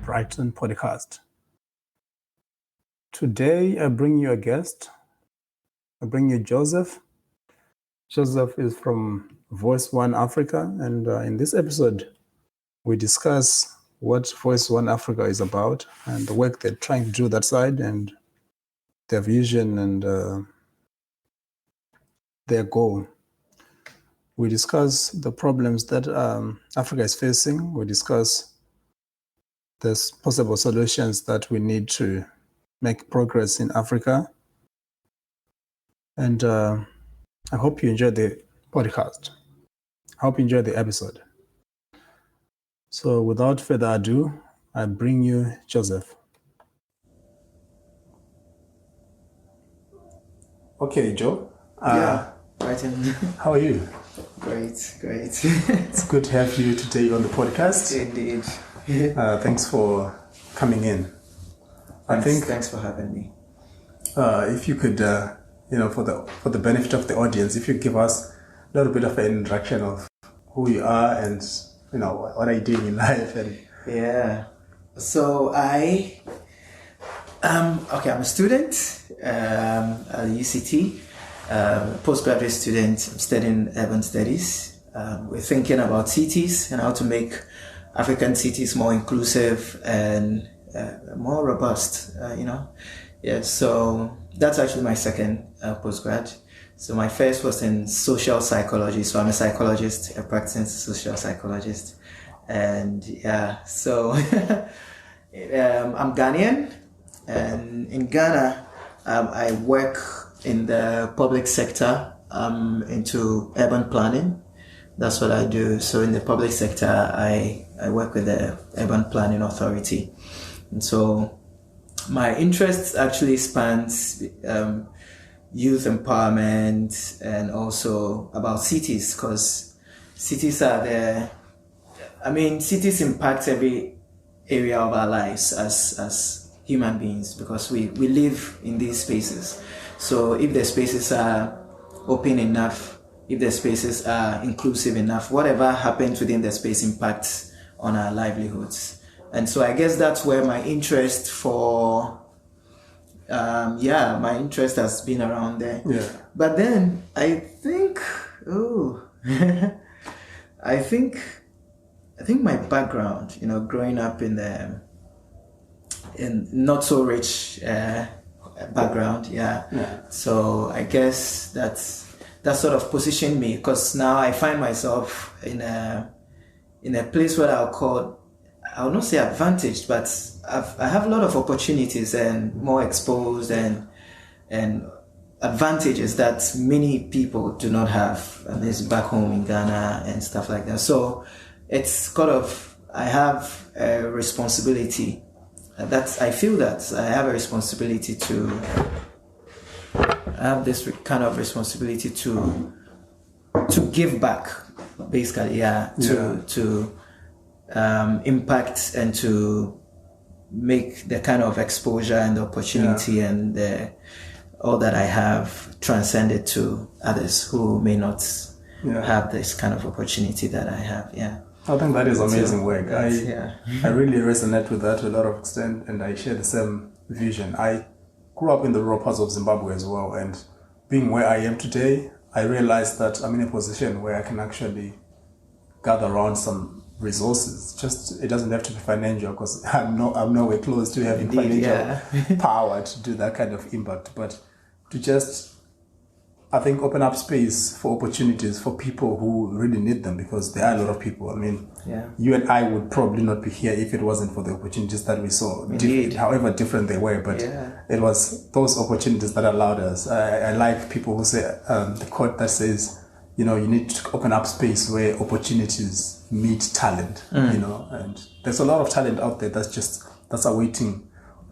Brighton podcast. Today I bring you a guest. I bring you Joseph. Joseph is from Voice1Africa, and in this episode we discuss what Voice1Africa is about and the work they're trying to do that side and their vision and their goal. We discuss the problems that Africa is facing. We discuss the possible solutions that we need to make progress in Africa. And I hope you enjoy the podcast. I hope you enjoy the episode. So without further ado, I bring you Joseph. Okay, Joe. Brighton. How are you? Great. It's good to have you today on the podcast. Indeed. Thanks for coming in. Thanks for having me. If you could, for the benefit of the audience, if you give us a little bit of an introduction of who you are and what are you doing in life and So I'm a student at UCT. Postgraduate student. I'm studying urban studies. We're thinking about cities and how to make African cities more inclusive and more robust, So that's actually my second postgrad. So my first was in social psychology. So I'm a psychologist, a practicing social psychologist. And so I'm Ghanaian. And in Ghana, I work in the public sector. I'm into urban planning. That's what I do. So in the public sector, I work with the Urban Planning Authority. And so my interests actually spans youth empowerment and also about cities, because cities cities impact every area of our lives as human beings, because we live in these spaces. So if the spaces are open enough, if the spaces are inclusive enough, whatever happens within the space impacts on our livelihoods. And so I guess that's where my interest has been around there. Yeah. But then I think my background, growing up in not so rich background, So I guess that sort of positioned me, because now I find myself in a place where I'll not say advantaged, but I have a lot of opportunities and more exposed and advantages that many people do not have, and this back home in Ghana and stuff like that. So it's I have a responsibility. I feel that I have a responsibility to give back, basically, to impact and to make the kind of exposure and the opportunity and all that I have transcended to others who may not have this kind of opportunity that I have. I think that is amazing work. I really resonate with that to a lot of extent, and I share the same vision. I grew up in the rural parts of Zimbabwe as well, and being where I am today, I realized that I'm in a position where I can actually gather around some resources. Just, it doesn't have to be financial, because I'm nowhere close to having financial power to do that kind of impact, but to just, I think, open up space for opportunities for people who really need them, because there are a lot of people. You and I would probably not be here if it wasn't for the opportunities that we saw, however different they were, but it was those opportunities that allowed us. I like people who say, the quote that says, you need to open up space where opportunities meet talent, and there's a lot of talent out there that's awaiting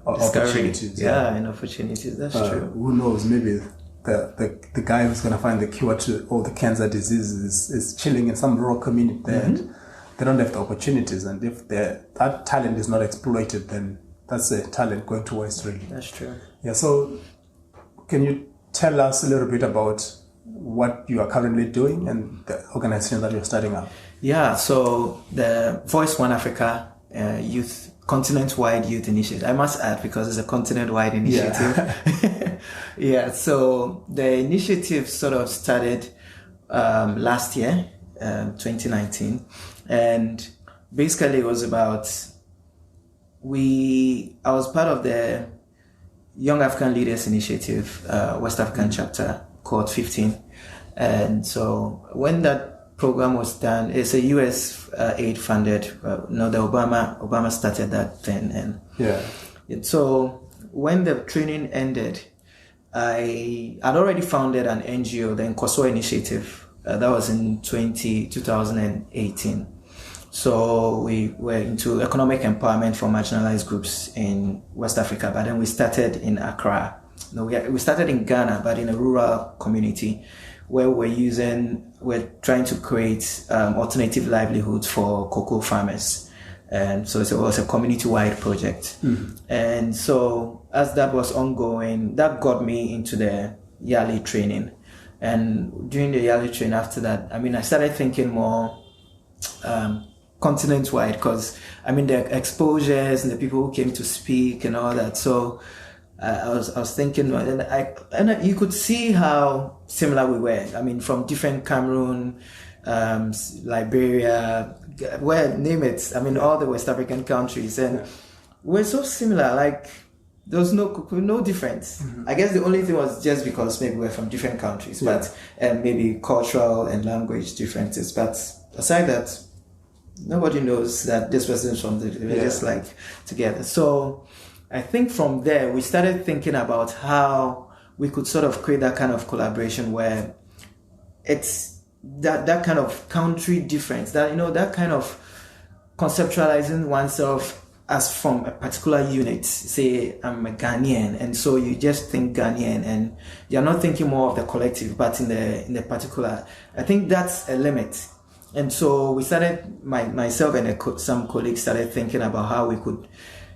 opportunities. And opportunities, that's true. Who knows, maybe the guy who's going to find the cure to all the cancer diseases is chilling in some rural community there, and they don't have the opportunities, and if that talent is not exploited, then that's a talent going to waste, really. That's true. So can you tell us a little bit about what you are currently doing and the organization that you're starting up? So the Voice1Africa youth continent-wide youth initiative. I must add, because it's a continent-wide initiative. Yeah. So the initiative sort of started last year, 2019, and basically it was about I was part of the Young African Leaders Initiative, West African chapter called 15, and so when that program was done, it's a US aid funded. The Obama started that then, and so when the training ended, I had already founded an NGO, the Nkoso Initiative. That was in 2018. So we were into economic empowerment for marginalized groups in West Africa, but then we started in Accra. No, we started in Ghana, but in a rural community where we're trying to create alternative livelihoods for cocoa farmers. And so it was a community-wide project. And so as that was ongoing, that got me into the yearly training. And during the yearly training after that, I started thinking more continent-wide, because the exposures and the people who came to speak and all that. So I was thinking, and you could see how similar we were. From different Cameroon, Liberia, name it. All the West African countries, and we're so similar. Like there was no difference. I guess the only thing was just because maybe we're from different countries, but maybe cultural and language differences. But aside that, nobody knows that this person's from we're just like together. So I think from there we started thinking about how we could sort of create that kind of collaboration where it's that kind of country difference, that kind of conceptualizing oneself as from a particular unit. Say I'm a Ghanaian, and so you just think Ghanaian, and you're not thinking more of the collective, but in the particular. I think that's a limit. And so we started, myself and some colleagues started thinking about how we could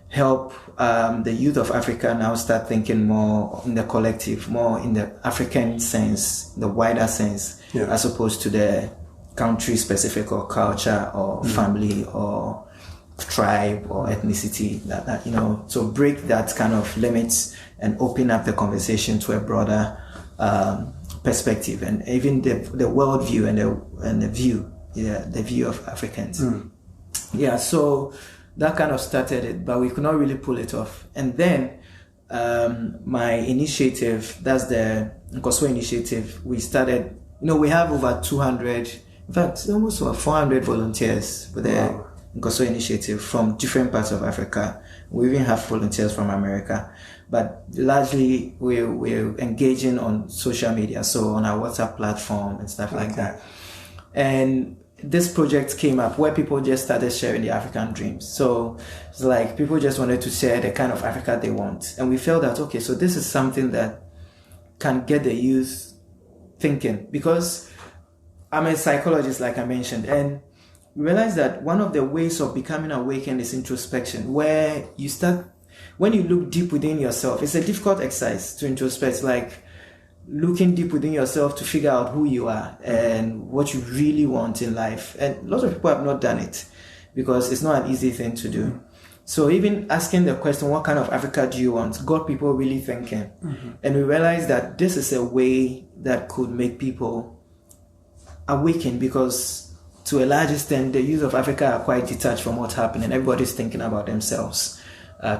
help the youth of Africa now start thinking more in the collective, more in the African sense, the wider sense, as opposed to the country specific or culture or family or tribe or ethnicity. So break that kind of limits and open up the conversation to a broader perspective, and even the worldview and the view. The view of Africans. So that kind of started it, but we could not really pull it off. And then my initiative, that's the Nkoso Initiative, we started, we have over 200, in fact, almost over 400 volunteers with the Nkoso Initiative from different parts of Africa. We even have volunteers from America, but largely we're engaging on social media, so on our WhatsApp platform and stuff like that. And this project came up where people just started sharing the African dreams. So it's like people just wanted to share the kind of Africa they want. And we felt that, okay, so this is something that can get the youth thinking, because I'm a psychologist, like I mentioned, and we realized that one of the ways of becoming awakened is introspection, where you start, when you look deep within yourself. It's a difficult exercise to introspect, like looking deep within yourself to figure out who you are and what you really want in life. And lots of people have not done it because it's not an easy thing to do. So even asking the question, what kind of Africa do you want, got people really thinking. And we realized that this is a way that could make people awaken, because to a large extent, the youth of Africa are quite detached from what's happening. Everybody's thinking about themselves,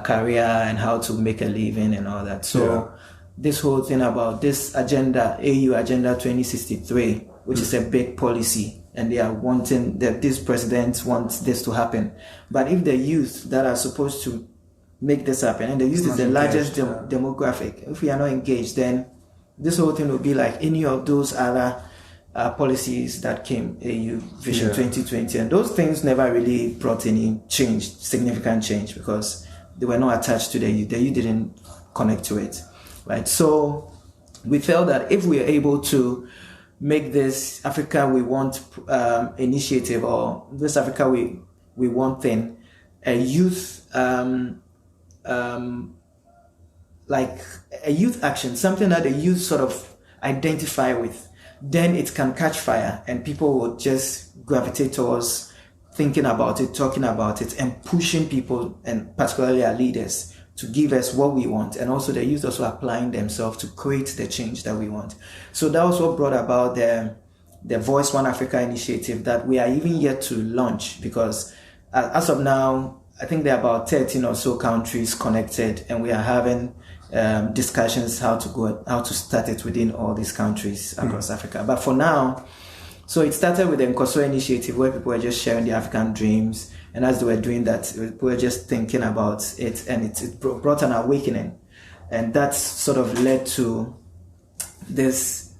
career and how to make a living and all that. So this whole thing about this agenda, AU Agenda 2063, which is a big policy, and they are wanting that this president wants this to happen. But if the youth that are supposed to make this happen, and the youth is the largest demographic, if we are not engaged, then this whole thing will be like any of those other policies that came, AU Vision 2020, and those things never really brought any change, significant change, because they were not attached to the youth. The youth didn't connect to it. Right, so we felt that if we are able to make this Africa We Want initiative, or this Africa we Want thing, a youth like a youth action, something that the youth sort of identify with, then it can catch fire and people will just gravitate towards thinking about it, talking about it, and pushing people, and particularly our leaders, to give us what we want. And also the youth also applying themselves to create the change that we want. So that was what brought about the Voice1Africa initiative that we are even yet to launch, because as of now, I think there are about 13 or so countries connected, and we are having discussions how to start it within all these countries across Africa. But for now, so it started with the Nkoso initiative, where people were just sharing their African dreams, and as they were doing that, people were just thinking about it, and it brought an awakening, and that sort of led to this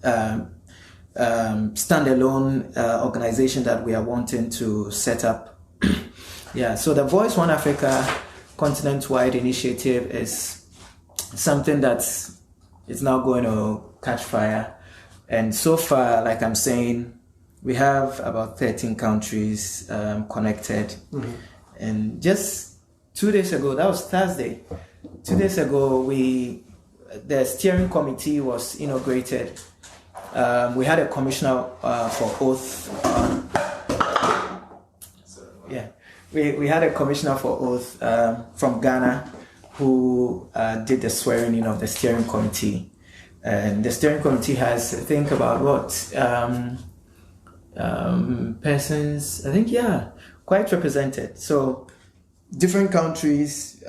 standalone organization that we are wanting to set up. Yeah, so the Voice1Africa continent-wide initiative is something that is now going to catch fire. And so far, like I'm saying, we have about 13 countries connected. And just 2 days ago, that was Thursday, 2 days ago, the steering committee was inaugurated. We had a commissioner for oath. We had a commissioner for oath from Ghana who did the swearing in of the steering committee. And the steering committee has, I think, about persons, I think, quite represented. So different countries.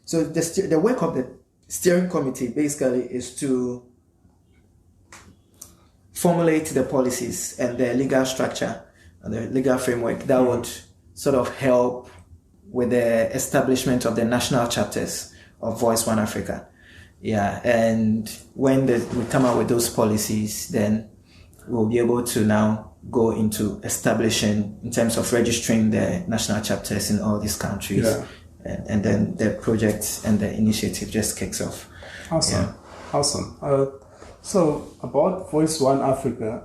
So the work of the steering committee basically is to formulate the policies and the legal structure and the legal framework that would sort of help with the establishment of the national chapters of Voice1Africa. Yeah, and when we come out with those policies, then we'll be able to now go into establishing, in terms of registering the national chapters in all these countries. Yeah. And then the project and the initiative just kicks off. Awesome. Yeah. Awesome. So about Voice1Africa,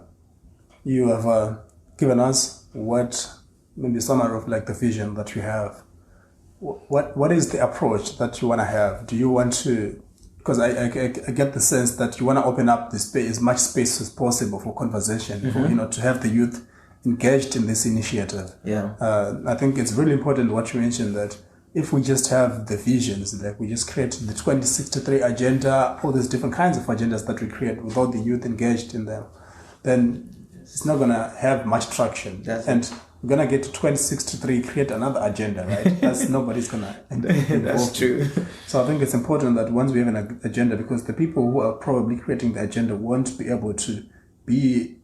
you have given us maybe summary of like the vision that you have. What is the approach that you want to have? Do you want to, because I get the sense that you want to open up the space, as much space as possible for conversation, for, to have the youth engaged in this initiative. Yeah. I think it's really important what you mentioned, that if we just have the visions, like we just create the 2063 agenda, all these different kinds of agendas that we create without the youth engaged in them, then it's not going to have much traction. We're going to get to 2063, create another agenda, right? Nobody's going to involve. That's true. So I think it's important that once we have an agenda, because the people who are probably creating the agenda won't be able to be,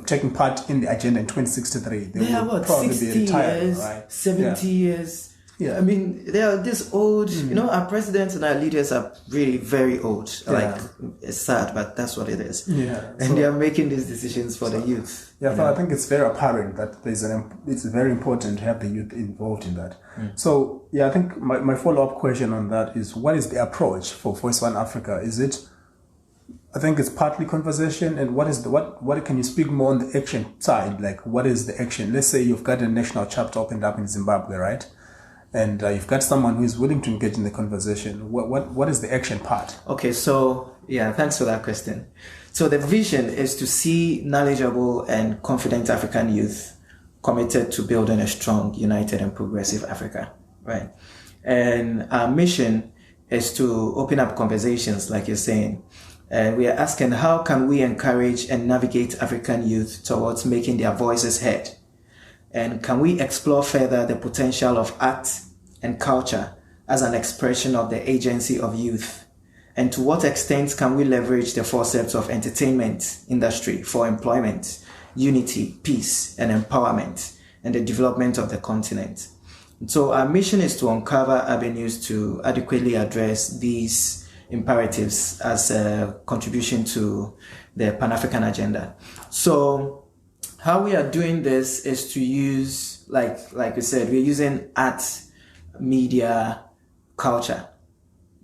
taking part in the agenda in 2063. They will probably 60 be retired, years, right? 70 years. Yeah. I mean, they are this old, our presidents and our leaders are really very old. Yeah. Like, it's sad, but that's what it is. Yeah. And they are making these decisions for the youth. Yeah, so I think it's very apparent that it's very important to have the youth involved in that. So, I think my follow-up question on that is, what is the approach for Voice1Africa? Is it, I think it's partly conversation, and what can you speak more on the action side? Like, what is the action? Let's say you've got a national chapter opened up in Zimbabwe, right? And you've got someone who is willing to engage in the conversation. What is the action part? Okay, so thanks for that question. So the vision is to see knowledgeable and confident African youth committed to building a strong, united and progressive Africa, right? And our mission is to open up conversations, like you're saying. And we are asking, how can we encourage and navigate African youth towards making their voices heard? And can we explore further the potential of art and culture as an expression of the agency of youth? And to what extent can we leverage the forceps of entertainment industry for employment, unity, peace, and empowerment, and the development of the continent? So our mission is to uncover avenues to adequately address these imperatives as a contribution to the Pan-African agenda. So how we are doing this is to use, like we said, we're using art, media, culture.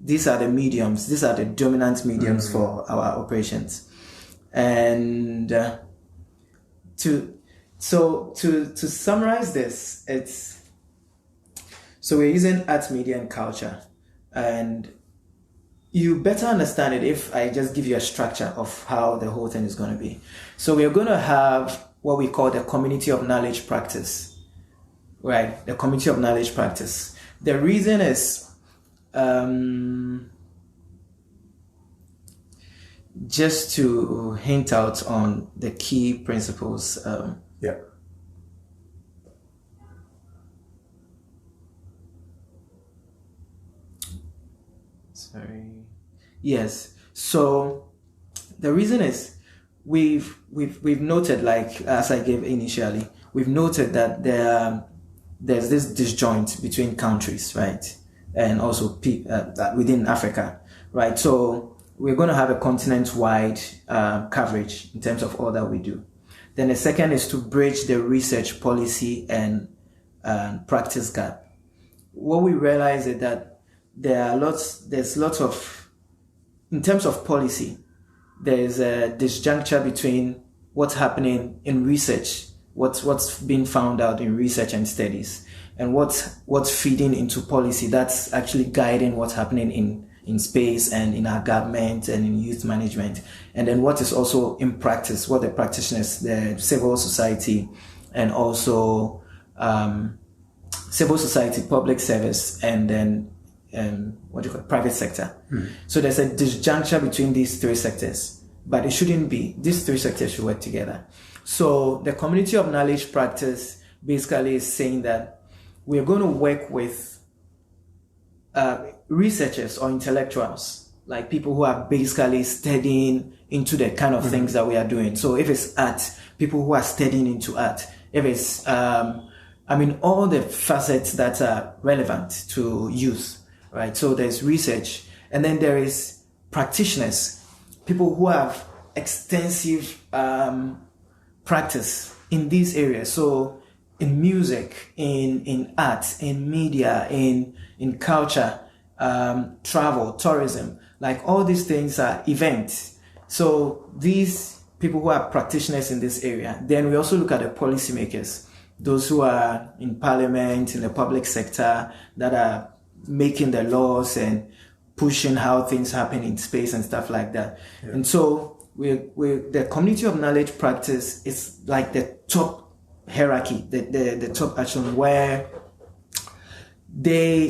These are the mediums. These are the dominant mediums for our operations. And to summarize this, so we're using art, media, and culture. And you better understand it if I just give you a structure of how the whole thing is going to be. So we're going to have what we call the community of knowledge practice, right? The community of knowledge practice. The reason is just to hint out on the key principles. Sorry. Yes. So the reason is we've noted, like as I gave initially, we've noted that there's this disjoint between countries, right, and also within Africa, right. So we're going to have a continent-wide coverage in terms of all that we do. Then the second is to bridge the research, policy, and practice gap. What we realize is that there's lots of, in terms of policy, there's a disjuncture between what's happening in research, what's being found out in research and studies, and what's feeding into policy that's actually guiding what's happening in space and in our government and in youth management. And then what is also in practice, what the practitioners, the civil society, and also civil society, public service, and then private sector. So there's a disjuncture between these three sectors, but it shouldn't be. These three sectors should work together. So the community of knowledge practice basically is saying that we're going to work with researchers or intellectuals, like people who are basically studying into the kind of things that we are doing. So if it's art, people who are studying into art. If it's, all the facets that are relevant to youth, right? So there's research, and then there is practitioners, people who have extensive practice in these areas. So in music, in art, in media, in culture, travel, tourism, like all these things are events. So these people who are practitioners in this area. Then we also look at the policymakers, those who are in parliament, in the public sector, that are making the laws and pushing how things happen in space and stuff like that. Yeah. And so the community of knowledge practice is like the top hierarchy, the top action where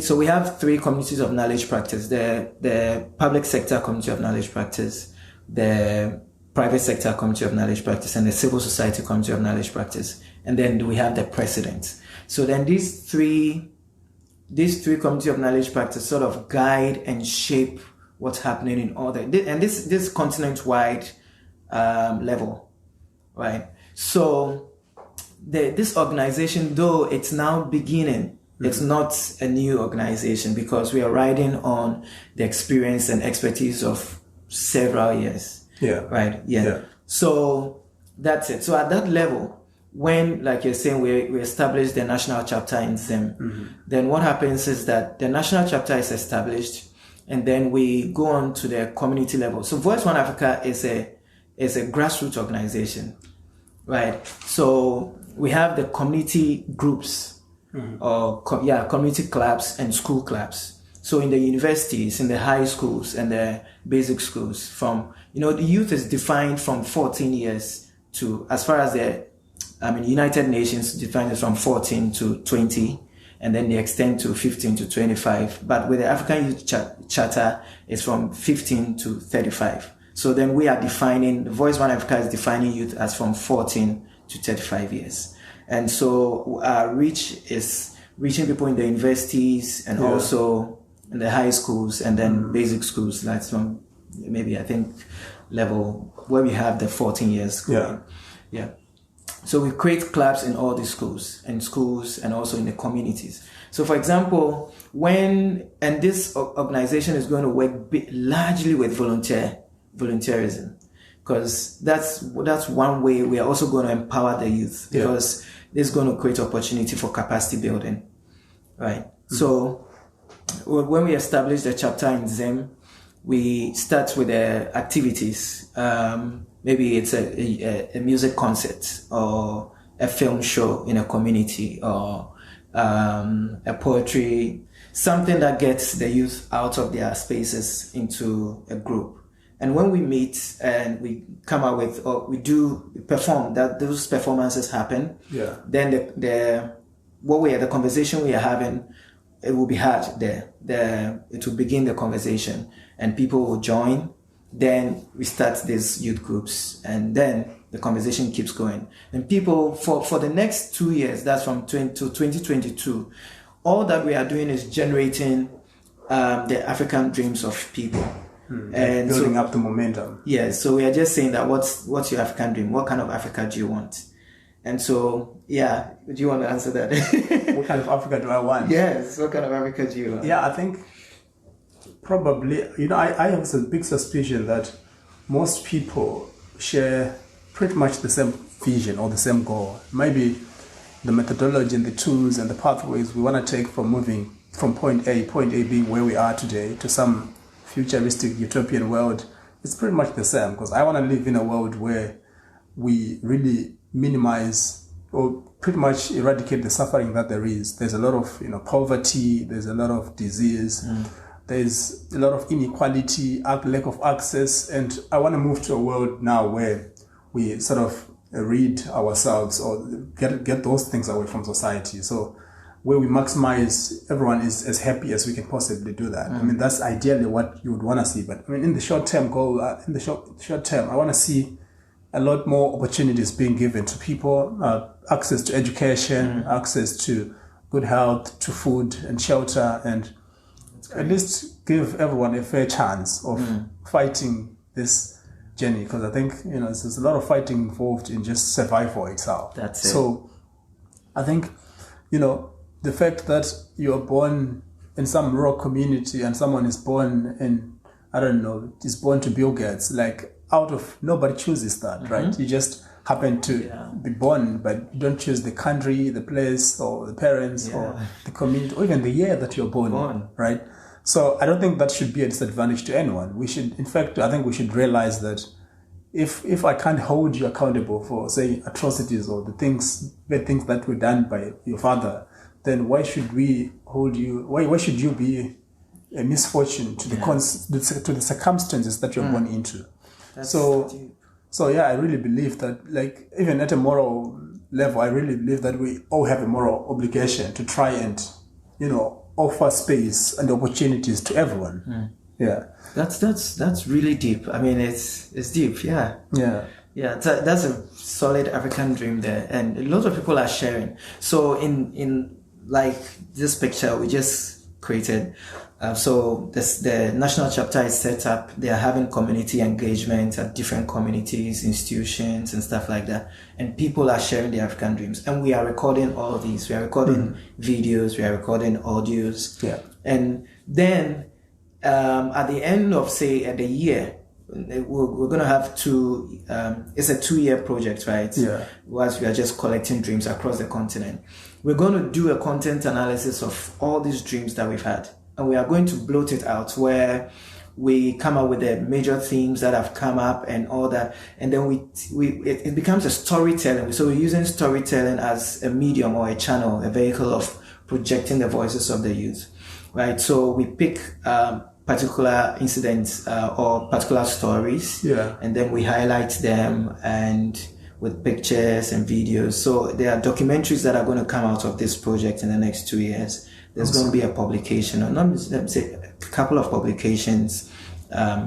so we have three communities of knowledge practice: the public sector community of knowledge practice, the private sector community of knowledge practice, and the civil society community of knowledge practice. And then we have the president. So then these three community of knowledge practice sort of guide and shape what's happening in all and this continent-wide level, right? So this organization, though it's now beginning, it's not a new organization because we are riding on the experience and expertise of several years. Yeah. Right. Yeah. So that's it. So at that level, when, like you're saying, we establish the national chapter in Zim, then what happens is that the national chapter is established, and then we go on to the community level. So Voice1Africa is a grassroots organization, right? So we have the community groups, or community clubs and school clubs. So in the universities, in the high schools and the basic schools, from, the youth is defined from 14 years to, as far as United Nations defines it from 14 to 20, and then they extend to 15 to 25. But with the African Youth Charter, it's from 15 to 35. So then we are defining, Voice1Africa is defining youth as from 14 to 35 years. And so our reach is reaching people in the universities and also in the high schools and then basic schools. That's from maybe, I think, level where we have the 14 years going. Yeah. So we create clubs in all these schools and also in the communities. So for example, this organization is going to work largely with volunteerism, because that's one way we are also going to empower the youth, because this is going to create opportunity for capacity building, right? So when we establish the chapter in Zim, we start with the activities. Maybe it's a music concert or a film show in a community, or a poetry, something that gets the youth out of their spaces into a group. And when we meet and we come out with, or we perform, that those performances happen. Yeah. Then the conversation we are having, it will be had there. It will begin the conversation, and people will join. Then we start these youth groups, and then the conversation keeps going. And people, for the next 2 years, that's from 2022, all that we are doing is generating the African dreams of people. And building up the momentum. Yeah, so we are just saying that what's your African dream? What kind of Africa do you want? And so, yeah, do you want to answer that? What kind of Africa do I want? Yes, what kind of Africa do you want? Yeah, I think probably, I have a big suspicion that most people share pretty much the same vision or the same goal. Maybe the methodology and the tools and the pathways we want to take from moving from point A being where we are today, to some futuristic utopian world, it's pretty much the same, because I want to live in a world where we really minimize or pretty much eradicate the suffering that there is. There's a lot of poverty, there's a lot of disease, there's a lot of inequality, lack of access, and I want to move to a world now where we sort of rid ourselves or get those things away from society. So where we maximize, everyone is as happy as we can possibly do that. I mean, that's ideally what you would want to see. But I mean, in the short term goal, short term, I want to see a lot more opportunities being given to people, access to education, access to good health, to food and shelter, and at least give everyone a fair chance of fighting this journey. Because I think, there's a lot of fighting involved in just survival itself. That's it. So I think, the fact that you're born in some rural community and someone is born in, is born to Bill Gates, nobody chooses that, right? You just happen to be born, but you don't choose the country, the place, or the parents, or the community, or even the year that you're born, right? So I don't think that should be a disadvantage to anyone. We should, in fact, I think we should realize that if I can't hold you accountable for, say, atrocities or bad things that were done by your father, then why should we hold you? Why should you be a misfortune to the circumstances that you're born into? So yeah, I really believe that, even at a moral level, I really believe that we all have a moral obligation to try and, offer space and opportunities to everyone. Yeah, that's really deep. I mean, it's deep. Yeah. That's a solid African dream there, and a lot of people are sharing. So in this picture we just created, so the national chapter is set up. They are having community engagement at different communities, institutions, and stuff like that. And people are sharing their African dreams. And we are recording all of these. We are recording videos. We are recording audios. Yeah. And then at the end of, say, the year, we're going to have it's a 2-year project, right? Yeah. Whilst we are just collecting dreams across the continent. We're going to do a content analysis of all these dreams that we've had. And we are going to bloat it out, where we come up with the major themes that have come up and all that. And then it becomes a storytelling. So we're using storytelling as a medium or a channel, a vehicle of projecting the voices of the youth, right? So we pick particular incidents or particular stories, and then we highlight them and with pictures and videos. So there are documentaries that are going to come out of this project in the next 2 years. There's going to be a publication, or let me say a couple of publications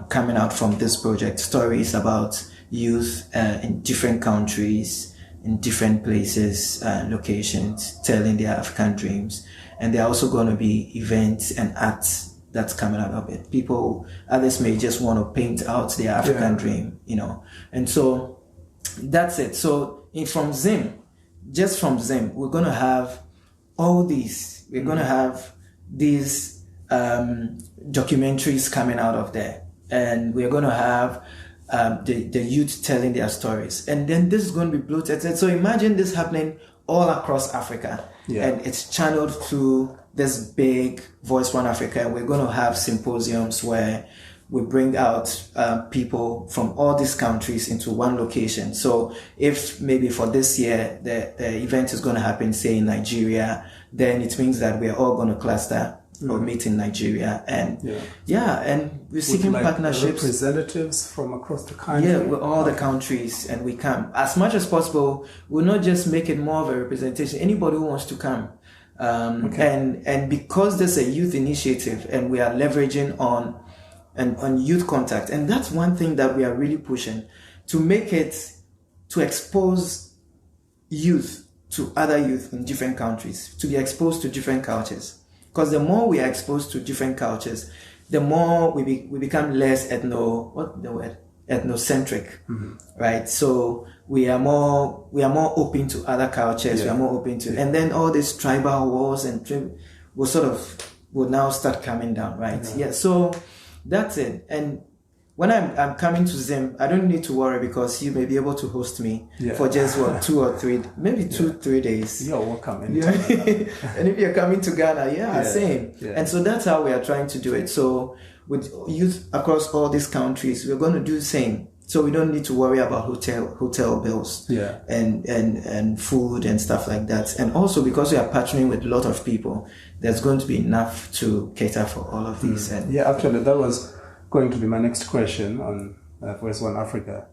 coming out from this project. Stories about youth in different countries, in different places, locations, telling their African dreams. And there are also going to be events and arts that's coming out of it. Others may just want to paint out their African dream, And so that's it. So from Zim, we're going to have all these. We're going to have these documentaries coming out of there. And we're going to have the youth telling their stories. And then this is going to be bloated. So imagine this happening all across Africa. Yeah. And it's channeled through this big Voice1Africa. And we're going to have symposiums where we bring out people from all these countries into one location. So if maybe for this year, the event is going to happen, say, in Nigeria, then it means that we're all going to cluster or meet in Nigeria, and and we're seeking partnerships. Representatives from across the country. Yeah, with all the countries, and we come as much as possible. We'll not just make it more of a representation. Anybody who wants to come, and because there's a youth initiative, and we are leveraging on youth contact, and that's one thing that we are really pushing to expose youth to other youth in different countries, to be exposed to different cultures. Because the more we are exposed to different cultures, the more we become less ethnocentric, right? So we are more open to other cultures. We are more open to, and then all these tribal wars will now start coming down, right? So that's it. And when I'm coming to Zim, I don't need to worry because you may be able to host me for just 2 or 3, maybe 2-3 days. You're welcome. And if you're coming to Ghana, same. Yeah. And so that's how we are trying to do it. So with youth across all these countries, we're going to do the same. So we don't need to worry about hotel bills and food and stuff like that. And also because we are partnering with a lot of people, there's going to be enough to cater for all of these. And actually, that was going to be my next question on Voice1Africa,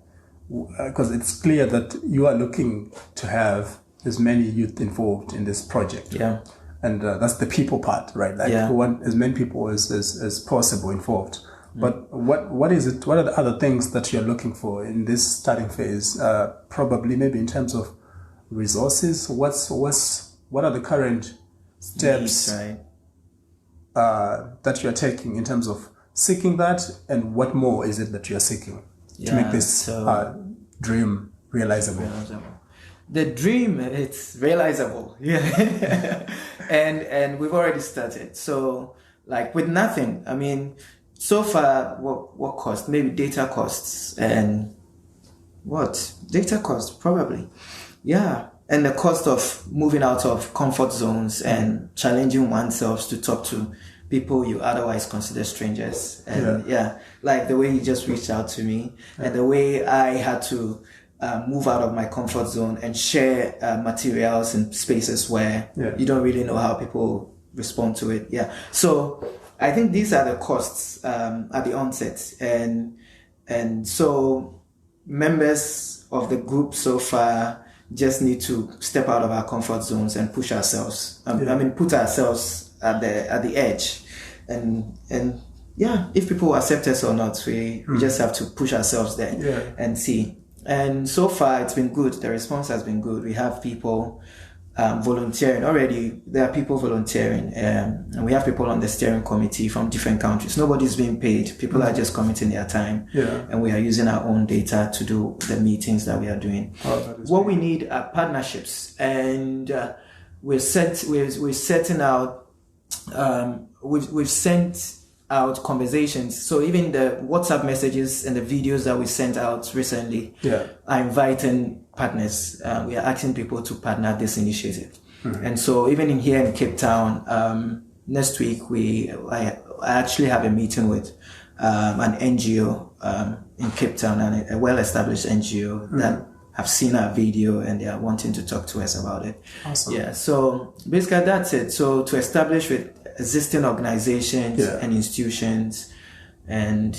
because it's clear that you are looking to have as many youth involved in this project. Yeah. And that's the people part, right? Like we want as many people as possible involved. But what is it? What are the other things that you're looking for in this starting phase? Probably maybe in terms of resources. What are the current steps that you're taking in terms of seeking that, and what more is it that you're seeking to make this dream realizable? The dream, it's realizable, and we've already started. So, like with nothing, I mean, so far, what cost? Maybe data costs and data costs probably, and the cost of moving out of comfort zones and challenging oneself to talk to people you otherwise consider strangers. And like the way you just reached out to me and the way I had to move out of my comfort zone and share materials in spaces where you don't really know how people respond to it. So I think these are the costs at the onset. And so members of the group so far just need to step out of our comfort zones and push ourselves. Put ourselves at the edge, and if people accept us or not, we just have to push ourselves there and see. And so far it's been good. The response has been good. We have people volunteering already. There are people volunteering, and we have people on the steering committee from different countries. Nobody's being paid. People are just committing their time, and we are using our own data to do the meetings that we are doing. What we need are partnerships, and we've sent out conversations. So even the WhatsApp messages and the videos that we sent out recently are inviting partners. We are asking people to partner this initiative. And so even here in Cape Town, next week I actually have a meeting with an NGO in Cape Town, and a well-established NGO that have seen our video and they are wanting to talk to us about it. Awesome. So basically that's it. So to establish with existing organizations and institutions, and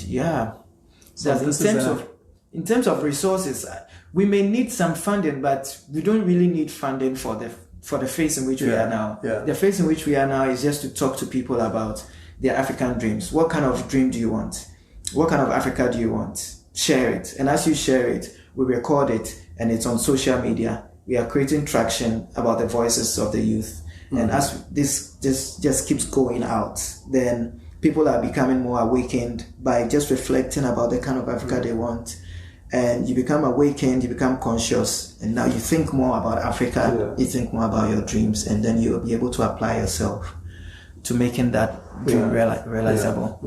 so in terms of resources, we may need some funding, but we don't really need funding for the phase in which we are now. The phase in which we are now is just to talk to people about their African dreams. What kind of dream do you want? What kind of Africa do you want? Share it. And as you share it, we record it, and it's on social media. We are creating traction about the voices of the youth. And as this just keeps going out, then people are becoming more awakened by just reflecting about the kind of Africa they want. And you become awakened, you become conscious, and now you think more about Africa, you think more about your dreams, and then you'll be able to apply yourself to making that dream realizable.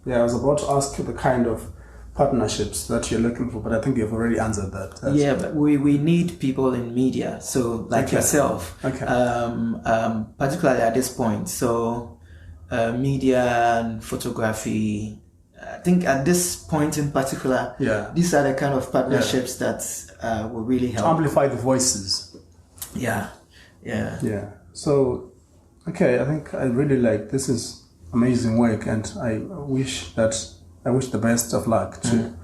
I was about to ask you the kind of partnerships that you're looking for, but I think you've already answered that. But we need people in media, so like yourself, particularly at this point. So media and photography, I think at this point in particular, these are the kind of partnerships that will really help. To amplify the voices. Yeah. So, okay, I think I really like this is amazing work, and I wish the best of luck to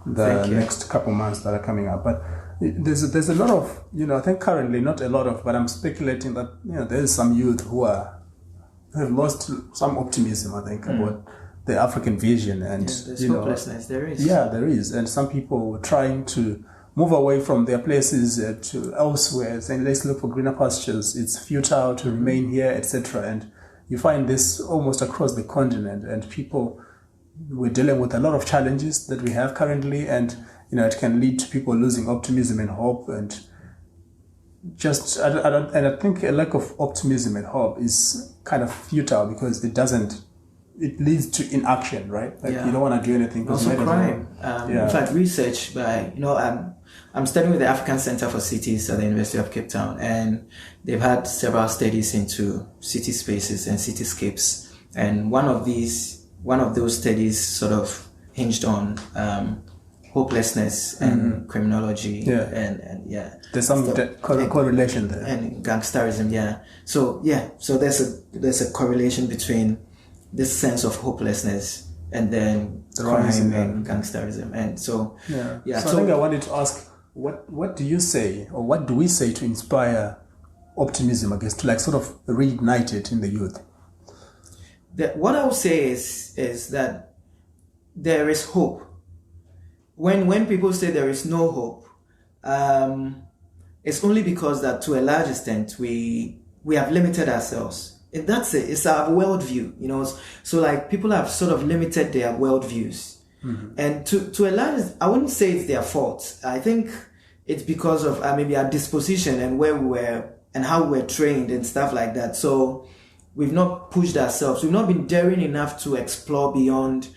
the next couple months that are coming up. But there's a lot of, I think currently, not a lot of, but I'm speculating that, there's some youth who have lost some optimism, I think, about the African vision. And, there's hopelessness, there is. Yeah, there is. And some people trying to move away from their places to elsewhere, saying, let's look for greener pastures. It's futile to remain here, etc. And you find this almost across the continent, and people, we're dealing with a lot of challenges that we have currently, and it can lead to people losing optimism and hope, and I think a lack of optimism and hope is kind of futile because it leads to inaction, right? Like you don't want to do anything. Also crime. In fact, research by, I'm studying with the African Center for Cities at the University of Cape Town, and they've had several studies into city spaces and cityscapes. And one of those studies sort of hinged on hopelessness and criminology and there's some correlation there, and gangsterism. So there's a correlation between this sense of hopelessness and then crime and gangsterism. And so so I think I wanted to ask, what do you say, or what do we say to inspire optimism, I guess, to sort of reignite it in the youth? What I would say is that there is hope. When people say there is no hope, it's only because that to a large extent we have limited ourselves. And that's it. It's our worldview, So people have sort of limited their worldviews. And to a large, I wouldn't say it's their fault. I think it's because of maybe our disposition and where we were and how we were trained and stuff like that. So we've not pushed ourselves. We've not been daring enough to explore beyond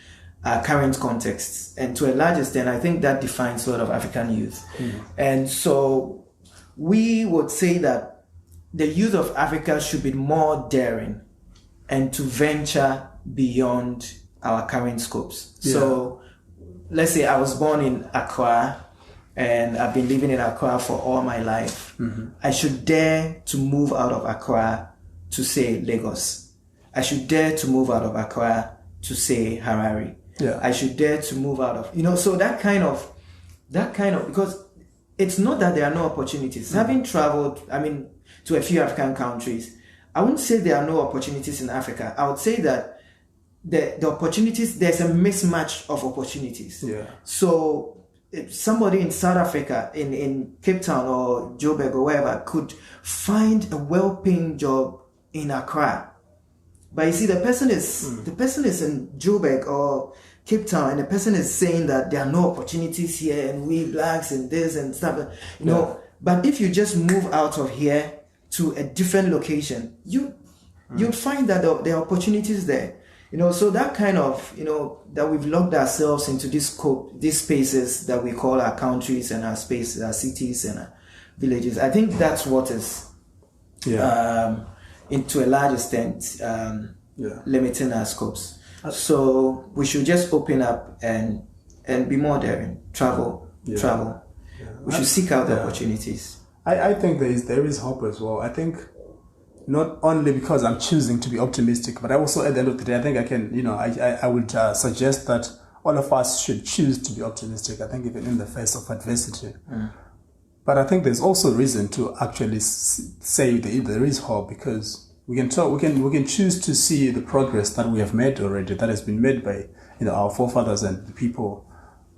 our current contexts. And to a large extent, I think that defines a lot of African youth. And so we would say that the youth of Africa should be more daring and to venture beyond our current scopes. So let's say I was born in Accra and I've been living in Accra for all my life. I should dare to move out of Accra to, say, Lagos. I should dare to move out of Accra to, say, Harare. I should dare to move out of, so that kind of, because it's not that there are no opportunities. Having traveled, to a few African countries, I wouldn't say there are no opportunities in Africa. I would say that the opportunities, there's a mismatch of opportunities. So if somebody in South Africa, in Cape Town or Joburg or wherever, could find a well-paying job in Accra. But you see, the person is in Joburg or Cape Town, and the person is saying that there are no opportunities here, and we blacks and this and stuff, But if you just move out of here to a different location, you'll find that there are opportunities there. So that kind of, that we've locked ourselves into these spaces that we call our countries and our spaces, our cities and our villages. I think that's what is, to a large extent, limiting our scopes. So we should just open up and be more daring, travel. We should seek out the opportunities. I think there is hope as well. I think not only because I'm choosing to be optimistic, but also at the end of the day, I think I can, I would suggest that all of us should choose to be optimistic. I think even in the face of adversity. But I think there's also reason to actually say that there is hope, because we can choose to see the progress that we have made already, that has been made by our forefathers and the people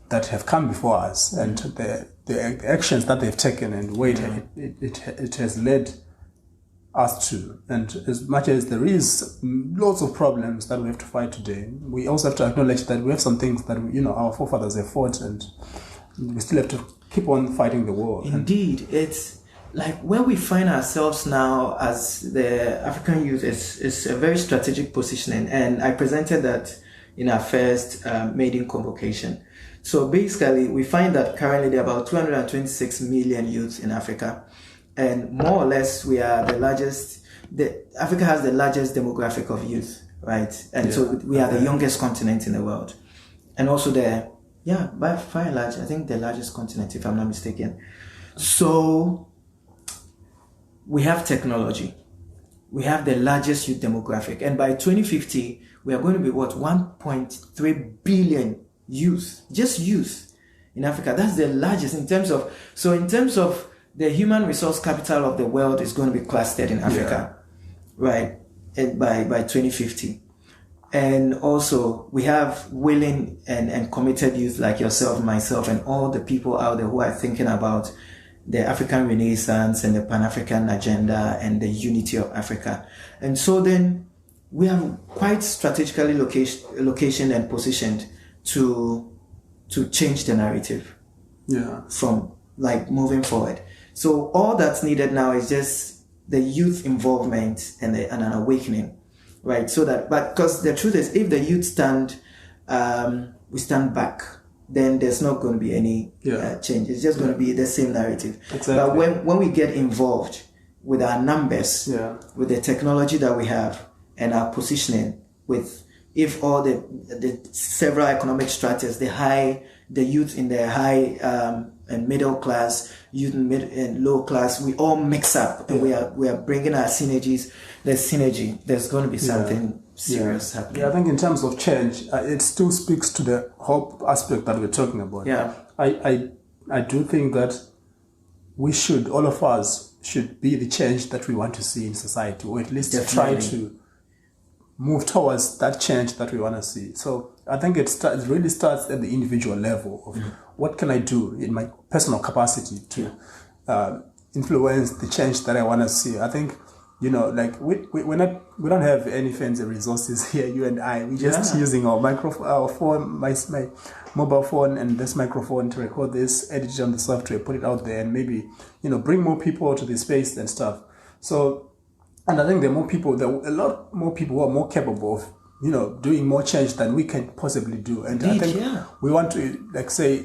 that have come before us, and the actions that they've taken and way it has led us to. And as much as there is lots of problems that we have to fight today, we also have to acknowledge that we have some things that our forefathers have fought, and we still have to keep on fighting the war. Indeed, it's like where we find ourselves now as the African youth is a very strategic positioning, and I presented that in our first maiden convocation. So basically, we find that currently there are about 226 million youths in Africa, and more or less we are the largest. Africa has the largest demographic of youth, right? And so we are the youngest continent in the world, and also by far and large, I think the largest continent, if I'm not mistaken. So we have technology, we have the largest youth demographic. And by 2050, we are going to be 1.3 billion youth, just youth in Africa. That's the largest in terms of the human resource capital of the world is going to be clustered in Africa, right? And by 2050. And also we have willing and committed youth like yourself, myself, and all the people out there who are thinking about the African Renaissance and the Pan-African agenda and the unity of Africa. And so then we have quite strategically location and positioned to change the narrative from like moving forward. So all that's needed now is just the youth involvement and an awakening, right? So that, but because the truth is, if the youth we stand back, then there's not going to be any change. It's just going to be the same narrative. Exactly. But when we get involved with our numbers, with the technology that we have and our positioning, if all the several economic stratas, the youth in the high and middle class, youth in mid and low class, we all mix up and we are bringing our synergies. There's synergy. There's going to be something serious happening. Yeah, I think in terms of change, it still speaks to the hope aspect that we're talking about. Yeah, I do think that all of us should be the change that we want to see in society, or at least try to move towards that change that we want to see. So I think it really starts at the individual level of what can I do in my personal capacity to influence the change that I want to see. I think, like we don't have any fancy resources here, you and I. We're just using our phone, my mobile phone and this microphone to record this, edit it on the software, put it out there, and maybe, bring more people to the space and stuff. So, and I think a lot more people who are more capable of, doing more change than we can possibly do. And I think we want to say,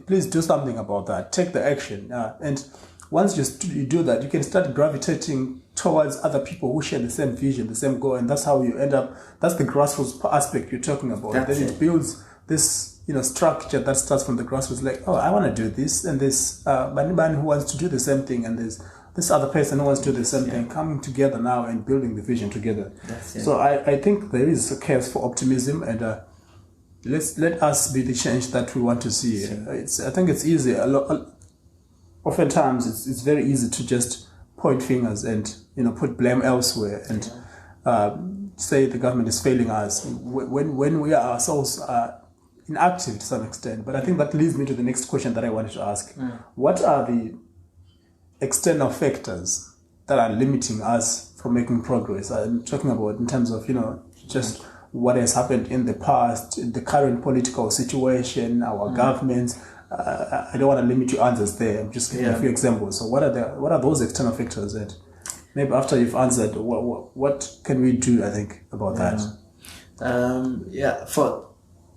please do something about that. Take the action. And once you do that, you can start gravitating towards other people who share the same vision, the same goal. And that's how you end up, that's the grassroots aspect you're talking about. Then it builds this, structure that starts from the grassroots, like, oh, I want to do this, and this, anybody who wants to do the same thing, and there's this other person who wants to do the same thing, coming together now and building the vision together. So I think there is a case for optimism, and let us be the change that we want to see. I think it's easy. Oftentimes it's very easy to just point fingers and put blame elsewhere and say the government is failing us when we are ourselves inactive to some extent. But I think that leads me to the next question that I wanted to ask. What are the external factors that are limiting us from making progress? I'm talking about in terms of, just what has happened in the past, in the current political situation, our governments. I don't want to limit your answers there. I'm just giving a few examples. So what are those external factors that maybe after you've answered, what can we do, I think, about that?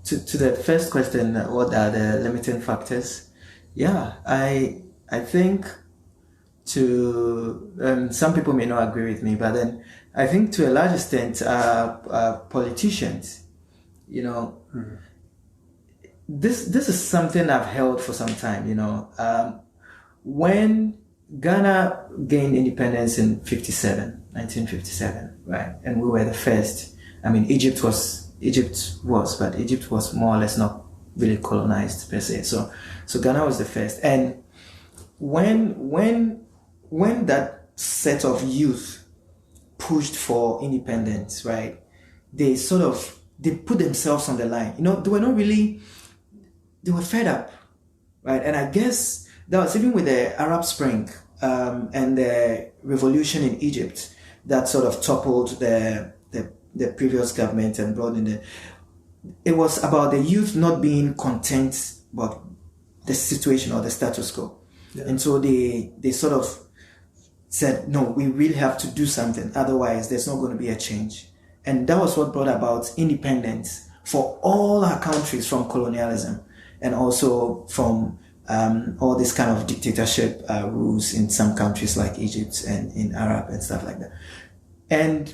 To the first question, what are the limiting factors? I think some people may not agree with me, but then I think to a large extent, politicians, this is something I've held for some time. When Ghana gained independence in 1957, right, and we were the first. I mean, Egypt was, but Egypt was more or less not really colonized per se. So Ghana was the first, and when that set of youth pushed for independence, right, they put themselves on the line. They were fed up, right? And I guess that was even with the Arab Spring and the revolution in Egypt that sort of toppled the previous government and brought in it was about the youth not being content about the situation or the status quo. And so they sort of said, no, we really have to do something. Otherwise, there's not going to be a change. And that was what brought about independence for all our countries from colonialism and also from all this kind of dictatorship rules in some countries like Egypt and in Arab and stuff like that. And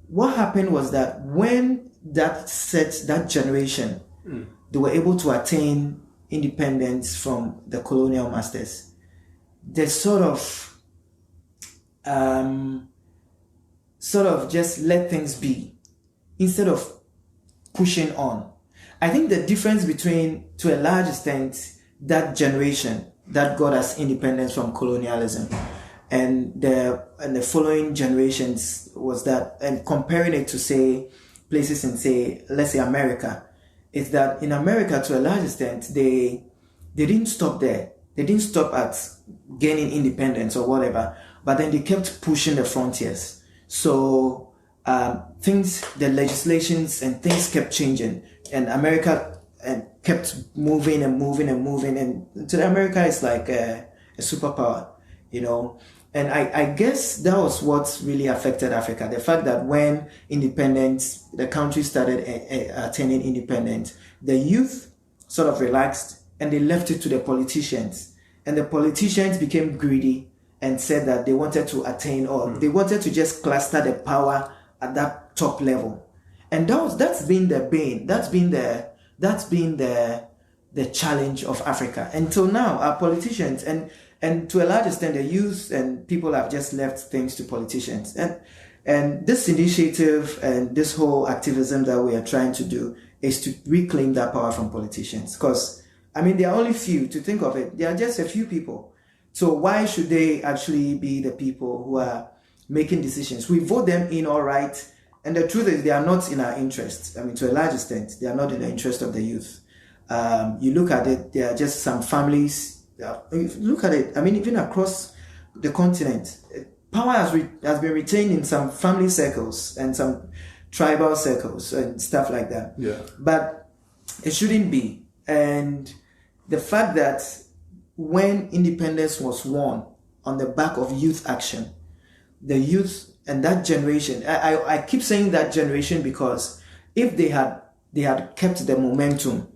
what happened was that when that generation, they were able to attain independence from the colonial masters, they sort of sort of just let things be instead of pushing on. I think the difference between, to a large extent, that generation that got us independence from colonialism and the following generations was that, and comparing it to, say, places in, say, let's say America, is that in America, to a large extent, they didn't stop there. They didn't stop at gaining independence or whatever, but then they kept pushing the frontiers. So the legislations and things kept changing, and America kept moving and moving and moving, and today America is like a superpower, you know. And I guess that was what really affected Africa. The fact that when the country started attaining independence, the youth sort of relaxed and they left it to the politicians. And the politicians became greedy and said that they wanted to attain, or they wanted to just cluster the power at that top level. And that's been the bane. That's been the challenge of Africa. Until now, our politicians and to a large extent, the youth and people have just left things to politicians. And this initiative and this whole activism that we are trying to do is to reclaim that power from politicians. Because, I mean, there are only few, to think of it. There are just a few people. So why should they actually be the people who are making decisions? We vote them in, all right. And the truth is, they are not in our interest. I mean, to a large extent, they are not in the interest of the youth. You look at it, there are just some families. If you look at it, I mean, even across the continent, power has been retained in some family circles and some tribal circles and stuff like that. Yeah. But it shouldn't be. And the fact that when independence was won on the back of youth action, the youth and that generation, I keep saying that generation because if they had kept the momentum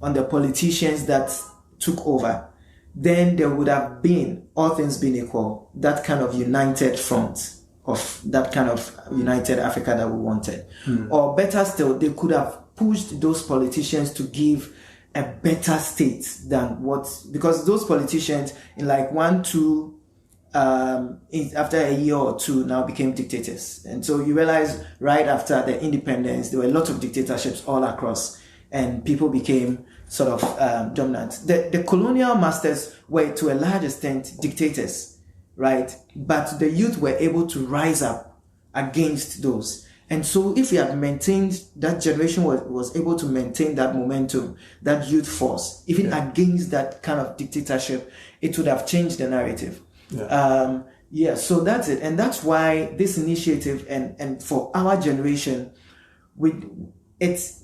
on the politicians that took over, then there would have been, all things being equal, that kind of united front of that kind of united Africa that we wanted. Or better still, they could have pushed those politicians to give a better state than because those politicians in like 1-2, after a year or two now became dictators. And so you realize right after the independence, there were a lot of dictatorships all across, and people became sort of dominant. The colonial masters were to a large extent dictators, right? But the youth were able to rise up against those. And so if we had maintained, that generation was able to maintain that momentum, that youth force, even against that kind of dictatorship, it would have changed the narrative. So that's it. And that's why this initiative and for our generation, we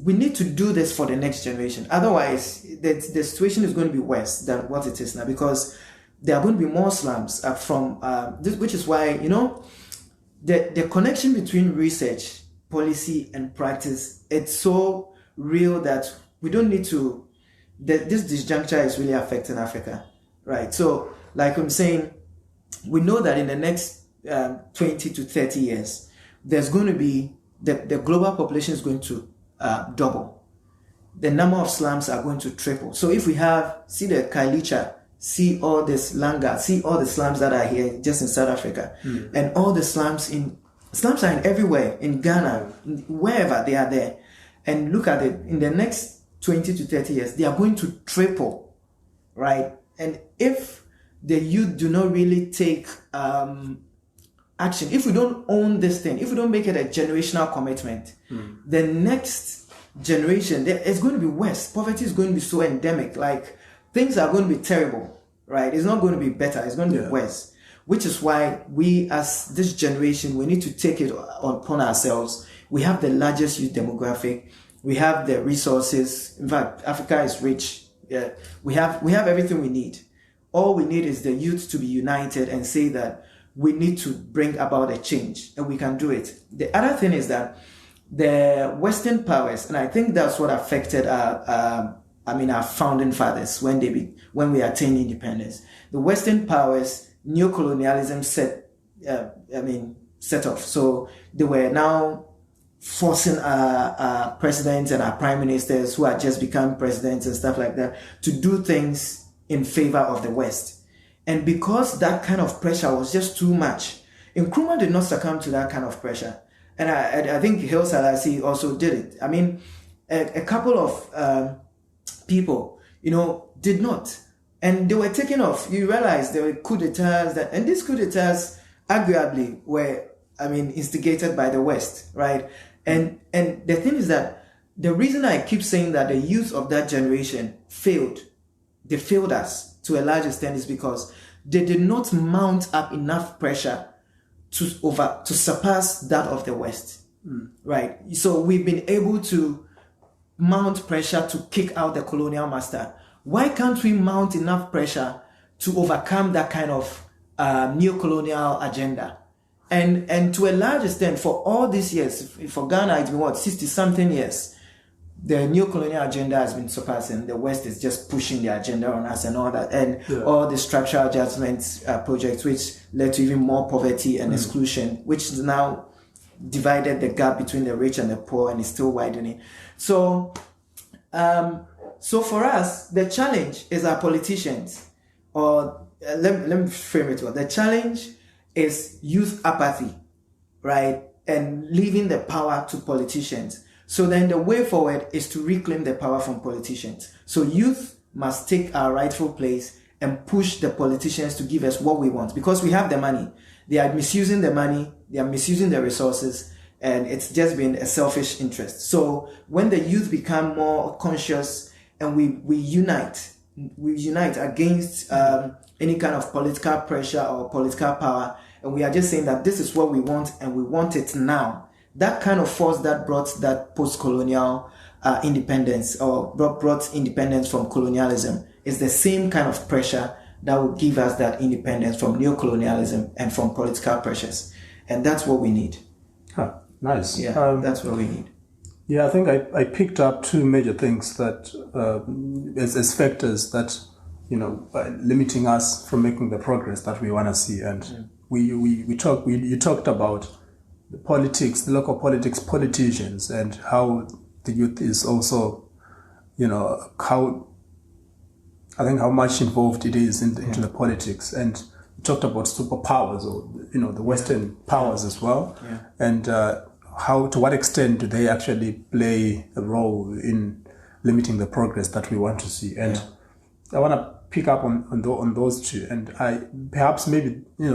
need to do this for the next generation. Otherwise, the situation is going to be worse than what it is now, because there are going to be more slums from this, which is why, you know, the connection between research, policy, and practice, it's so real that we don't need to. This disjuncture is really affecting Africa, right? So, like I'm saying, we know that in the next 20 to 30 years, there's going to be the global population is going to double. The number of slums are going to triple. So if we see the Kailicha, see all this Langa, see all the slums that are here just in South Africa, and all the slums are in everywhere, in Ghana, wherever they are there, and look at it, in the next 20 to 30 years, they are going to triple, right? And if the youth do not really take action, if we don't own this thing, if we don't make it a generational commitment, the next generation, it's going to be worse. Poverty is going to be so endemic. Like, things are going to be terrible, right? It's not going to be better. It's going to be worse. Which is why we, as this generation, we need to take it upon ourselves. We have the largest youth demographic. We have the resources. In fact, Africa is rich. Yeah, we have everything we need. All we need is the youth to be united and say that we need to bring about a change, and we can do it. The other thing is that the Western powers, and I think that's what affected our founding fathers when we attained independence. The Western powers, neocolonialism set off. So they were now forcing our presidents and our prime ministers who had just become presidents and stuff like that to do things in favor of the West. And because that kind of pressure was just too much, Nkrumah did not succumb to that kind of pressure. And I think Haile Selassie also did it. I mean, a couple of people, did not. And they were taken off. You realize there were coup d'etats and these coup d'etats arguably were, instigated by the West, right? And the thing is that the reason I keep saying that the youth of that generation they failed us to a large extent is because they did not mount up enough pressure to surpass that of the West, right? So we've been able to mount pressure to kick out the colonial master. Why can't we mount enough pressure to overcome that kind of neo-colonial agenda? And to a large extent, for all these years, for Ghana, it's been 60-something years, the neo-colonial agenda has been surpassing. The West is just pushing the agenda on us and all that. And all the structural adjustment projects, which led to even more poverty and exclusion, which now divided the gap between the rich and the poor and is still widening. So for us, the challenge is our politicians, or let me frame it well. The challenge is youth apathy, right? And leaving the power to politicians. So then the way forward is to reclaim the power from politicians. So youth must take our rightful place and push the politicians to give us what we want, because we have the money. They are misusing the money, they are misusing the resources, and it's just been a selfish interest. So when the youth become more conscious and we unite against any kind of political pressure or political power, and we are just saying that this is what we want and we want it now. That kind of force that brought that post-colonial independence, or brought independence from colonialism, is the same kind of pressure that will give us that independence from neo-colonialism and from political pressures. And that's what we need. Huh, nice. Yeah, that's what we need. Yeah, I think I picked up two major things that as factors that limiting us from making the progress that we want to see. And you talked about the politics, the local politicians, and how the youth is also, how much involved it is into the politics. And you talked about superpowers, or the Western powers as well, and to what extent do they actually play a role in limiting the progress that we want to see. And I want to pick up on those two, and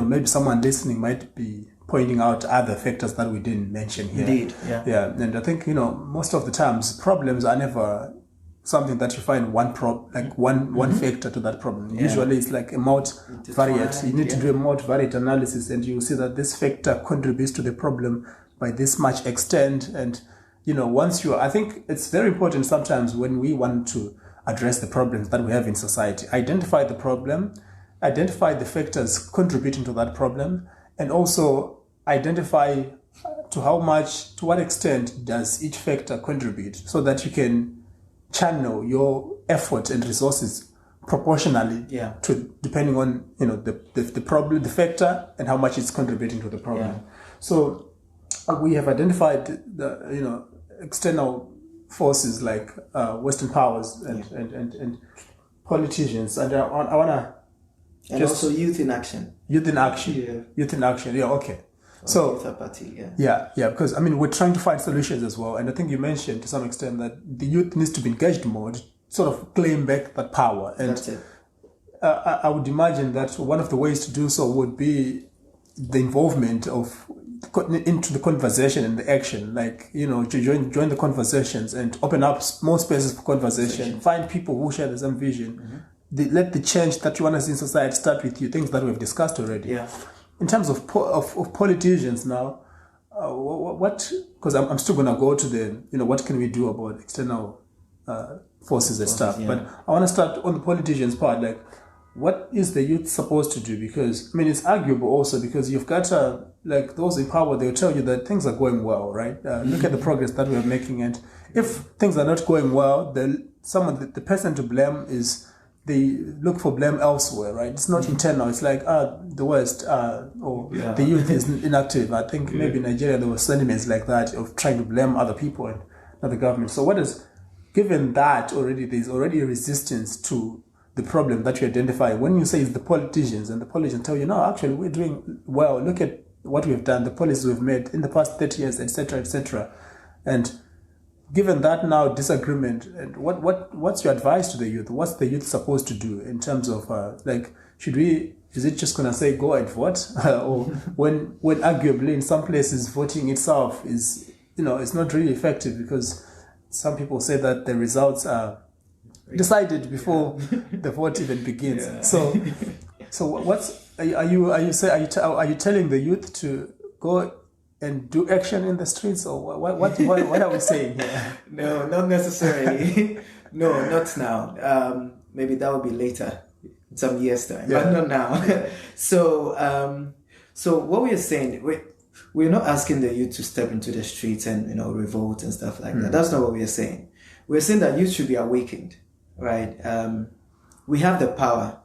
maybe someone listening might be pointing out other factors that we didn't mention here. Indeed, yeah. And I think most of the times problems are never something that you find one factor to that problem. Usually it's like a multivariate. You need to do a multivariate analysis, and you see that this factor contributes to the problem by this much extent. And I think it's very important sometimes when we want to address the problems that we have in society, identify the problem, identify the factors contributing to that problem, and also identify to what extent does each factor contribute, so that you can channel your effort and resources proportionally to depending on the problem, the factor, and how much it's contributing to the problem. So we have identified the external forces like Western powers and politicians, and I want to. And also youth in action. Youth in action. Yeah, okay. So, because we're trying to find solutions as well. And I think you mentioned to some extent that the youth needs to be engaged more to sort of claim back that power. And that's it. I would imagine that one of the ways to do so would be the involvement into the conversation and the action, to join the conversations and open up more spaces for conversation. Find people who share the same vision. Let the change that you want to see in society start with you, things that we've discussed already. Yeah. In terms of politicians now, because I'm still going to go to the, what can we do about external forces and stuff. Yeah. But I want to start on the politicians part, what is the youth supposed to do? Because, it's arguable also, because you've got those in power, they'll tell you that things are going well, right? Look at the progress that we're making. And if things are not going well, then the person to blame is, they look for blame elsewhere, right? It's not internal. It's like, the West, the youth is inactive. I think maybe in Nigeria there were sentiments like that of trying to blame other people and not the government. So given that there's already a resistance to the problem that you identify, when you say it's the politicians, and the politicians tell you, no, actually we're doing well. Look at what we've done, the policies we've made in the past 30 years, etc., etc. And given that now disagreement, and what's your advice to the youth? What's the youth supposed to do in terms of is it just going to say go and vote? Or when arguably in some places voting itself is, it's not really effective because some people say that the results are decided before the vote even begins. Yeah. So are you telling the youth to go and do action in the streets, or what are we saying here? No, not necessarily. No, not now. Maybe that will be later, some years time, but not now. So what we are saying, we're not asking the youth to step into the streets and revolt and stuff like that. That's not what we are saying. We're saying that youth should be awakened, right? We have the power,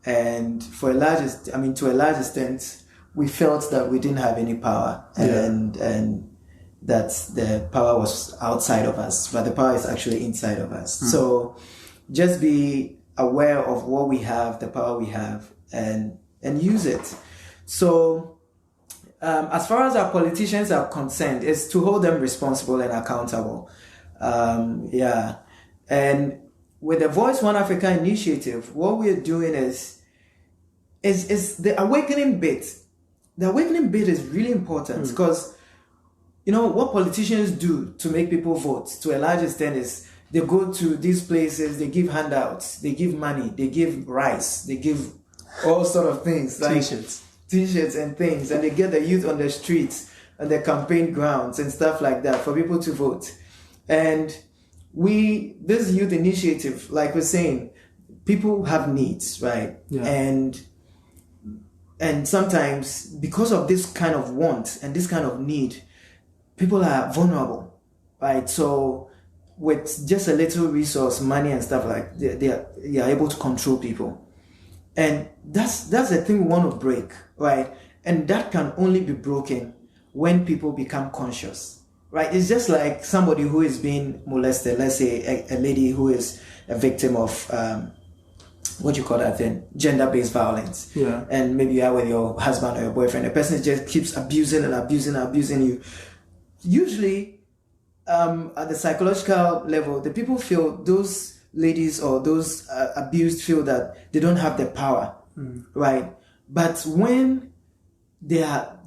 and to a large extent, we felt that we didn't have any power, and that the power was outside of us, but the power is actually inside of us. So just be aware of what we have, the power we have, and use it. So as far as our politicians are concerned, it's to hold them responsible and accountable. And with the Voice1Africa initiative, what we're doing is the awakening bit. The awakening bit is really important because, what politicians do to make people vote to a large extent is they go to these places, they give handouts, they give money, they give rice, they give all sort of things like t-shirts and things, and they get the youth on the streets and the campaign grounds and stuff like that for people to vote. And this youth initiative, like we're saying, people have needs, right? Yeah. And sometimes because of this kind of want and this kind of need, people are vulnerable, right? So with just a little resource, money and stuff like that, they are able to control people. And that's the thing we want to break, right? And that can only be broken when people become conscious, right? It's just like somebody who is being molested, let's say a lady who is a victim of gender-based violence. Yeah. And maybe you are with your husband or your boyfriend. The person just keeps abusing you. Usually, at the psychological level, the people feel, those ladies or those abused feel that they don't have the power, right? But when that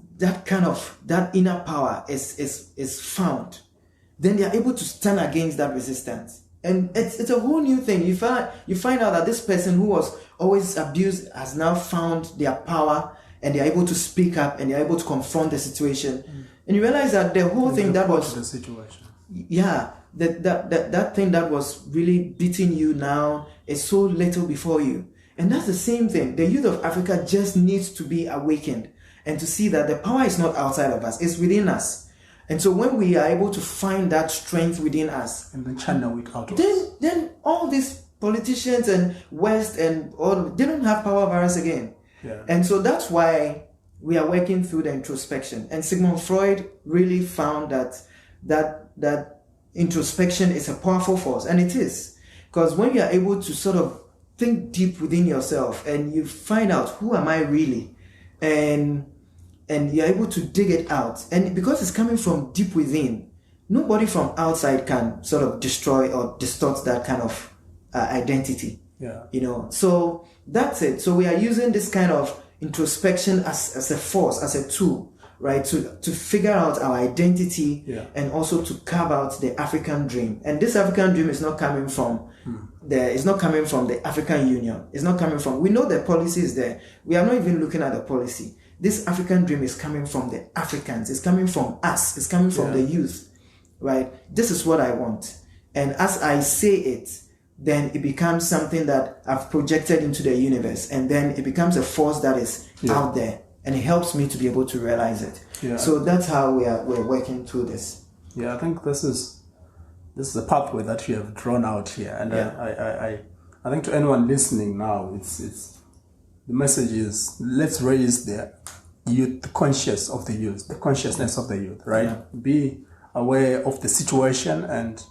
inner power is found, then they are able to stand against that resistance. And it's a whole new thing. You find out that this person who was always abused has now found their power, and they are able to speak up, and they are able to confront the situation. And you realize that the whole thing that was the situation. Yeah, that thing that was really beating you now is so little before you. And that's the same thing. The youth of Africa just needs to be awakened and to see that the power is not outside of us, it's within us. And so when we are able to find that strength within us, and then channel it out, then all these politicians and West and all, they don't have power over us again. Yeah. And so that's why we are working through the introspection. And Sigmund Freud really found that introspection is a powerful force, and it is. Because when you are able to sort of think deep within yourself and you find out who am I really, and you're able to dig it out, and because it's coming from deep within, nobody from outside can sort of destroy or distort that kind of identity. Yeah. So that's it. So we are using this kind of introspection as a force, as a tool, right, to figure out our identity, and also to carve out the African dream. And this African dream is not coming from the African Union. It's not coming from, we know the policy is there. We are not even looking at the policy. This African dream is coming from the Africans. It's coming from us. It's coming from the youth, right? This is what I want. And as I say it, then it becomes something that I've projected into the universe. And then it becomes a force that is out there. And it helps me to be able to realize it. Yeah. So that's how we're working through this. Yeah, I think this is a pathway that you have drawn out here. And I think to anyone listening now, it's the message is, let's raise the youth, the consciousness of the youth, right? Yeah. Be aware of the situation, and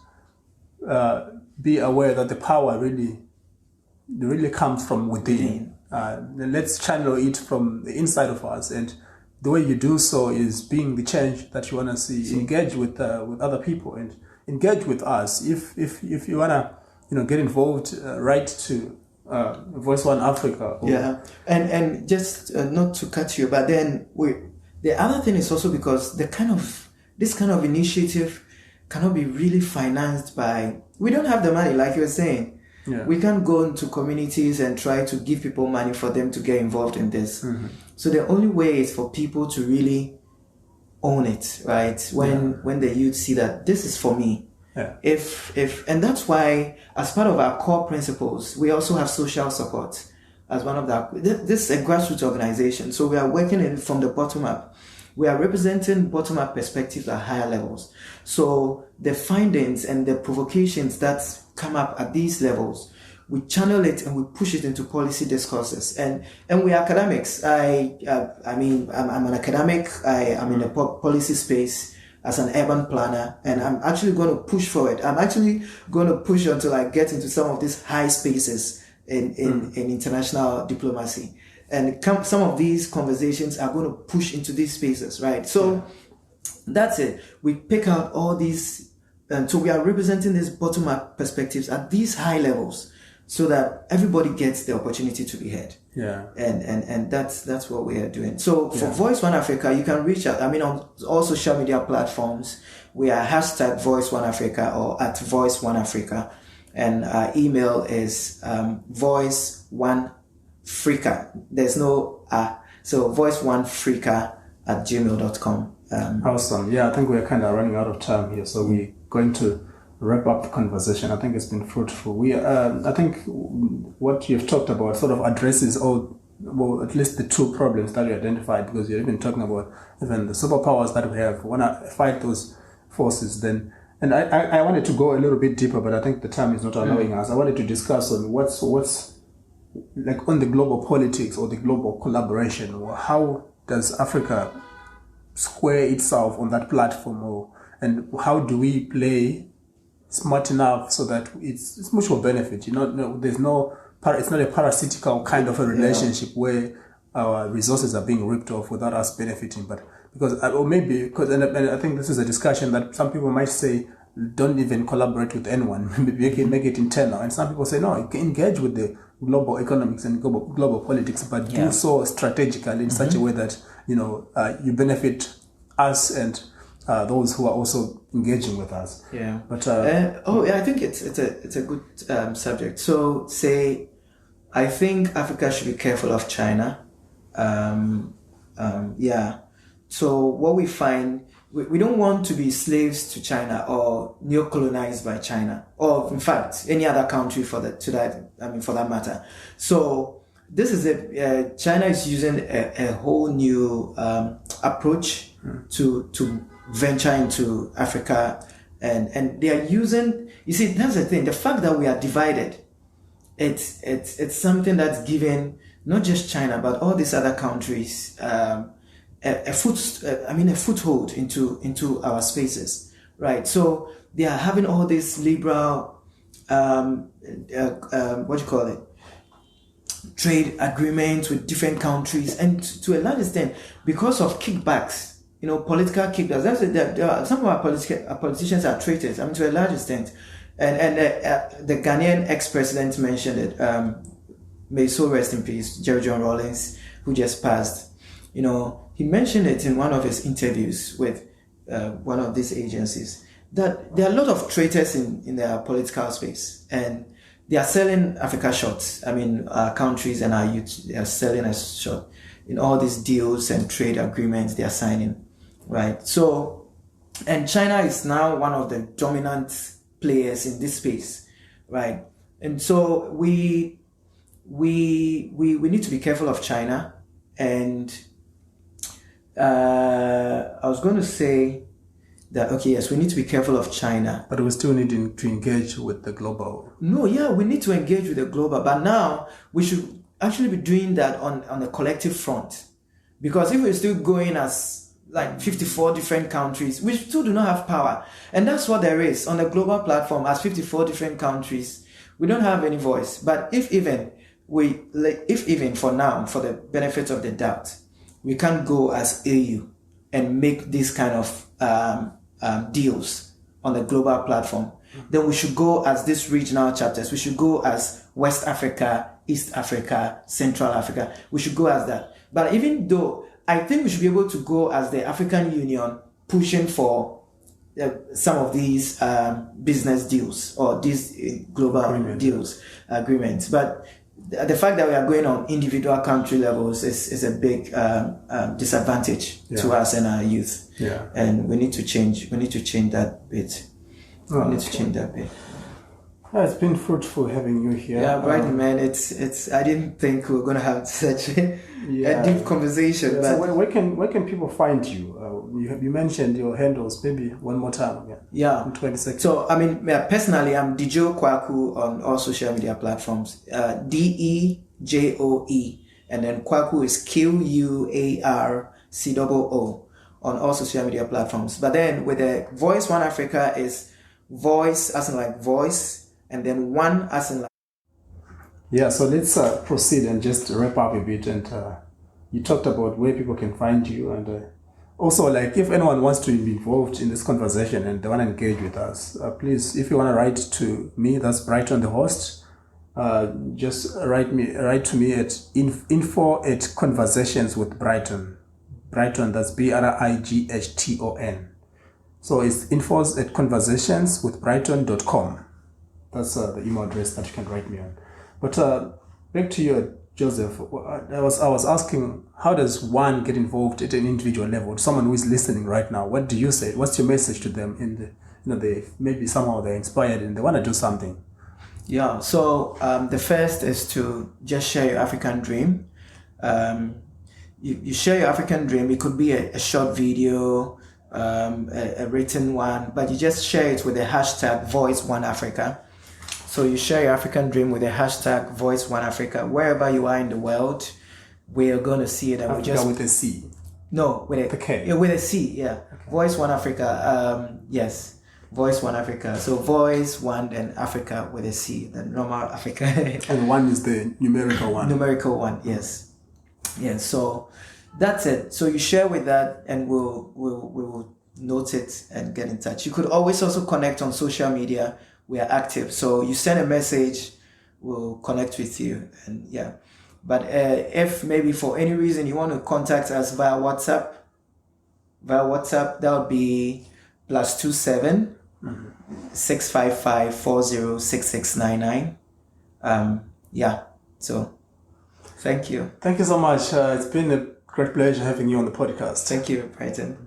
be aware that the power really comes from within. Let's channel it from the inside of us and the way you do so is being the change that you want to see. Engage with other people and engage with us. If you want to get involved, write to Voice1Africa. Yeah, and just not to cut you, but then the other thing is also because this kind of initiative cannot be really financed by. We don't have the money, like you were saying. Yeah. We can't go into communities and try to give people money for them to get involved in this. Mm-hmm. So the only way is for people to really own it, right? When the youth see that this is for me. Yeah. And that's why, as part of our core principles, we also have social support as one of this is a grassroots organization. So we are working from the bottom up. We are representing bottom up perspectives at higher levels. So the findings and the provocations that come up at these levels, we channel it and we push it into policy discourses. And we are academics. I'm an academic. I'm in the policy space as an urban planner, and I'm actually going to push forward. I'm actually going to push until I get into some of these high spaces in international diplomacy. And some of these conversations are going to push into these spaces, right? So that's it. We pick out all these, and so we are representing these bottom-up perspectives at these high levels, so that everybody gets the opportunity to be heard. Yeah. And that's what we are doing. So for Voice1Africa, you can reach out. I mean, on all social media platforms, we are #Voice1Africa or @Voice1Africa. And our email is Voice1Africa. There's no so Voice1Africa@gmail.com. Awesome. Yeah, I think we're kind of running out of time here, so we're going to wrap up the conversation. I think it's been fruitful. I think what you've talked about sort of addresses at least the two problems that you identified, because you're even talking about even the superpowers that we have. Want to fight those forces then. And I wanted to go a little bit deeper, but I think the time is not allowing us. I wanted to discuss on what's like on the global politics or the global collaboration, or how does Africa square itself on that platform, and how do we play smart enough so that it's mutual benefit. There's no it's not a parasitical kind of a relationship where our resources are being ripped off without us benefiting. But because and I think this is a discussion that some people might say, don't even collaborate with anyone, make it internal. And some people say, no, you can engage with the global economics and global politics, but do so strategically in such a way that you benefit us and those who are also engaging with us. Yeah. But I think it's a good subject. So I think Africa should be careful of China. So what we find, we don't want to be slaves to China or neo-colonized by China, or in fact any other country for that matter. So this is China is using a whole new approach to venture into Africa, and they are using. You see, that's the thing. The fact that we are divided, it's something that's given not just China but all these other countries a foothold into our spaces, right? So they are having all this liberal trade agreements with different countries, and to a large extent because of kickbacks. Political kickbacks. Some of our politicians are traitors. To a large extent, and the Ghanaian ex-president mentioned it. May so rest in peace, Jerry John Rawlings, who just passed. He mentioned it in one of his interviews with one of these agencies, that there are a lot of traitors in their political space, and they are selling Africa short. Our countries and our youth, they are selling us short in all these deals and trade agreements they are signing. Right. So, and China is now one of the dominant players in this space, right? And so we need to be careful of China. And I was going to say that we need to be careful of China, but we still need to engage with the global. No, we need to engage with the global, but now we should actually be doing that on a collective front, because if we're still going as like 54 different countries, we still do not have power. And that's what there is on the global platform. As 54 different countries, we don't have any voice. But if even for now, for the benefit of the doubt, we can't go as AU and make these kind of deals on the global platform. Then we should go as these regional chapters. We should go as West Africa, East Africa, Central Africa. We should go as that. But even though I think we should be able to go as the African Union pushing for some of these business deals or these global agreements. But the fact that we are going on individual country levels is a big disadvantage to us and our youth. Yeah. And we need to change. We need to change that bit. Yeah, it's been fruitful having you here. Yeah, Brighton, man. It's. I didn't think we were gonna have such a deep conversation. Yeah, but so where can people find you? You mentioned your handles. Maybe one more time again. Yeah. In 20 seconds. So I mean, personally, I'm Joe Quarcoo on all social media platforms. DEJOE, and then Quarcoo is QUARCOO on all social media platforms. But then with the Voice1Africa is voice as in like voice, and then one as in like. Yeah, so let's proceed and just wrap up a bit. And you talked about where people can find you, and also like if anyone wants to be involved in this conversation and they want to engage with us, please, if you want to write to me, that's Brighton the host. Just write to me at info@conversationswithbrighton. Brighton, that's BRIGHTON. So it's info@conversationswithbrighton.com. That's the email address that you can write me on. But back to you, Joseph. I was asking, how does one get involved at an individual level? Someone who is listening right now, what do you say? What's your message to them? They maybe somehow they're inspired and they want to do something. Yeah. So the first is to just share your African dream. You share your African dream. It could be a short video, a written one, but you just share it with the hashtag Voice1Africa. So you share your African dream with the hashtag Voice1Africa. Wherever you are in the world, we are going to see it. And Africa we just with a C. No, with a K. Yeah, with a C. Yeah, okay. Voice1Africa. Yes, Voice1Africa. So voice one and Africa with a C, the normal Africa. And one is the numerical one. Numerical one. Yes. Yes. So that's it. So you share with that, and we'll note it and get in touch. You could always also connect on social media. We are active. So you send a message, we'll connect with you. And yeah. But if maybe for any reason you want to contact us via WhatsApp, that would be +27 655 406699. Yeah. So thank you. Thank you so much. It's been a great pleasure having you on the podcast. Thank you, Brighton.